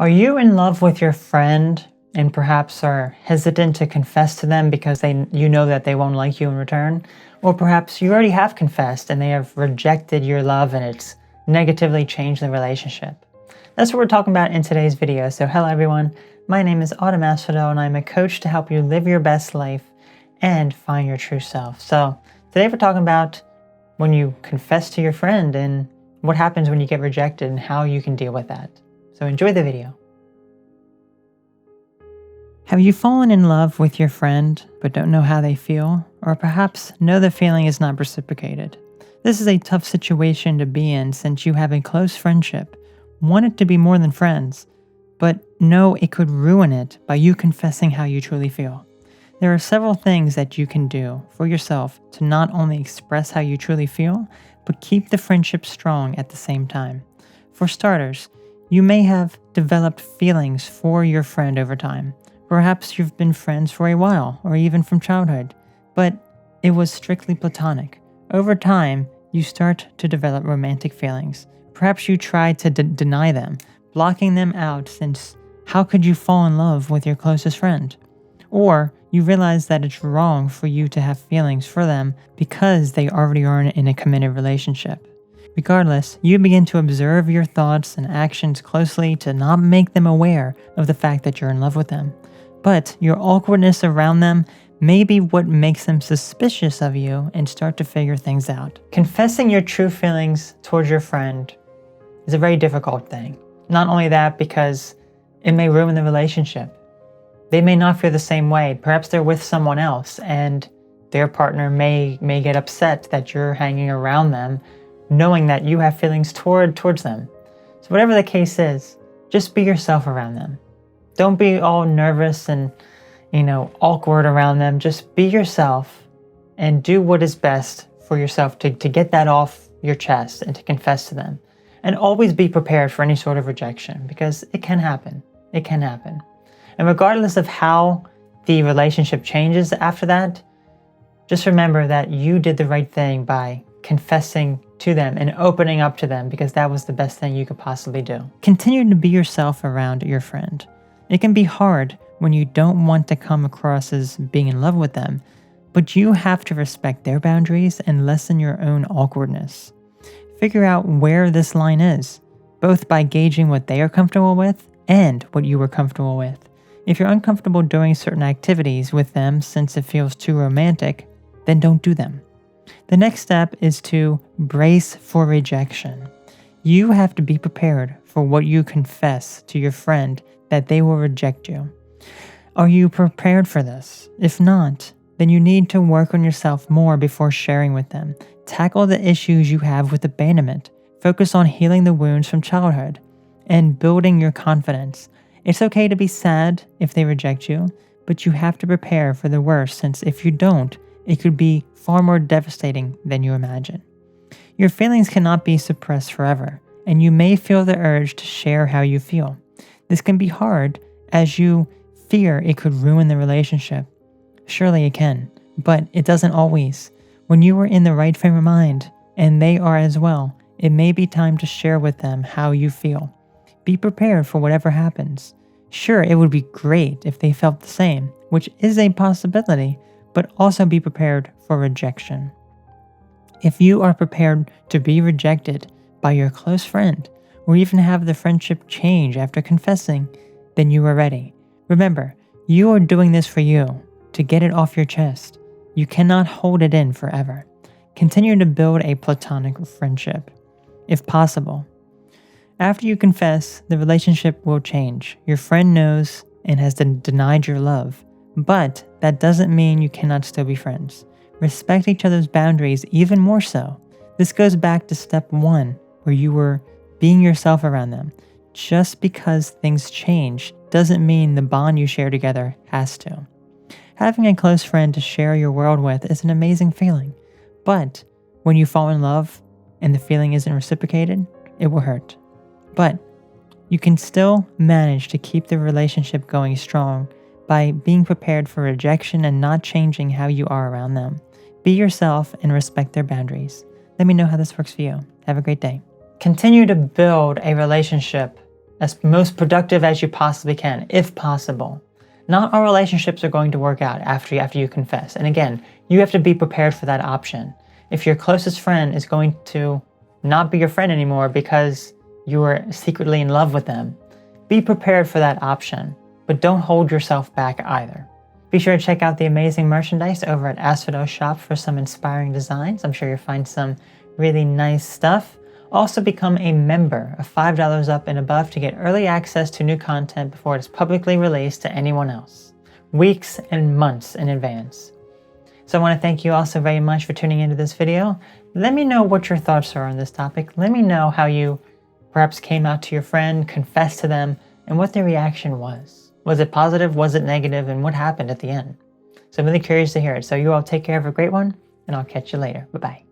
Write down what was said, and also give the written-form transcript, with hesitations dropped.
Are you in love with your friend and perhaps are hesitant to confess to them because you know that they won't like you in return? Or perhaps you already have confessed and they have rejected your love and it's negatively changed the relationship? That's what we're talking about in today's video. So hello everyone, my name is Autumn Asphodel and I'm a coach to help you live your best life and find your true self. So today we're talking about when you confess to your friend and what happens when you get rejected and how you can deal with that. So enjoy the video. Have you fallen in love with your friend but don't know how they feel? Or perhaps know the feeling is not reciprocated? This is a tough situation to be in since you have a close friendship, want it to be more than friends, but know it could ruin it by you confessing how you truly feel. There are several things that you can do for yourself to not only express how you truly feel, but keep the friendship strong at the same time. For starters, you may have developed feelings for your friend over time. Perhaps you've been friends for a while, or even from childhood, but it was strictly platonic. Over time, you start to develop romantic feelings. Perhaps you try to deny them, blocking them out since how could you fall in love with your closest friend? Or you realize that it's wrong for you to have feelings for them because they already are in a committed relationship. Regardless, you begin to observe your thoughts and actions closely to not make them aware of the fact that you're in love with them. But your awkwardness around them may be what makes them suspicious of you and start to figure things out. Confessing your true feelings towards your friend is a very difficult thing. Not only that, because it may ruin the relationship. They may not feel the same way. Perhaps they're with someone else and their partner may get upset that you're hanging around them, knowing that you have feelings towards them. So whatever the case is, just be yourself around them. Don't be all nervous and, awkward around them. Just be yourself and do what is best for yourself to get that off your chest and to confess to them. And always be prepared for any sort of rejection because it can happen. It can happen. And regardless of how the relationship changes after that, just remember that you did the right thing by confessing to them and opening up to them because that was the best thing you could possibly do. Continue to be yourself around your friend. It can be hard when you don't want to come across as being in love with them, but you have to respect their boundaries and lessen your own awkwardness. Figure out where this line is, both by gauging what they are comfortable with and what you are comfortable with. If you're uncomfortable doing certain activities with them since it feels too romantic, then don't do them. The next step is to brace for rejection. You have to be prepared for what you confess to your friend that they will reject you. Are you prepared for this? If not, then you need to work on yourself more before sharing with them. Tackle the issues you have with abandonment. Focus on healing the wounds from childhood and building your confidence. It's okay to be sad if they reject you, but you have to prepare for the worst since if you don't, it could be far more devastating than you imagine. Your feelings cannot be suppressed forever, and you may feel the urge to share how you feel. This can be hard as you fear it could ruin the relationship. Surely it can, but it doesn't always. When you are in the right frame of mind, and they are as well, it may be time to share with them how you feel. Be prepared for whatever happens. Sure, it would be great if they felt the same, which is a possibility, but also be prepared for rejection. If you are prepared to be rejected by your close friend, or even have the friendship change after confessing, then you are ready. Remember, you are doing this for you, to get it off your chest. You cannot hold it in forever. Continue to build a platonic friendship, if possible. After you confess, the relationship will change. Your friend knows and has denied your love, but that doesn't mean you cannot still be friends. Respect each other's boundaries even more so. This goes back to step 1, where you were being yourself around them. Just because things change doesn't mean the bond you share together has to. Having a close friend to share your world with is an amazing feeling, but when you fall in love and the feeling isn't reciprocated, it will hurt. But you can still manage to keep the relationship going strong by being prepared for rejection and not changing how you are around them. Be yourself and respect their boundaries. Let me know how this works for you. Have a great day. Continue to build a relationship as most productive as you possibly can, if possible. Not all relationships are going to work out after you confess. And again, you have to be prepared for that option. If your closest friend is going to not be your friend anymore because you are secretly in love with them, be prepared for that option, but don't hold yourself back either. Be sure to check out the amazing merchandise over at Asphodel Shop for some inspiring designs. I'm sure you'll find some really nice stuff. Also become a member of $5 up and above to get early access to new content before it is publicly released to anyone else, weeks and months in advance. So I want to thank you all so very much for tuning into this video. Let me know what your thoughts are on this topic. Let me know how you perhaps came out to your friend, confessed to them, and what their reaction was. Was it positive? Was it negative? And what happened at the end? So I'm really curious to hear it. So you all take care, have a great one, and I'll catch you later. Bye-bye.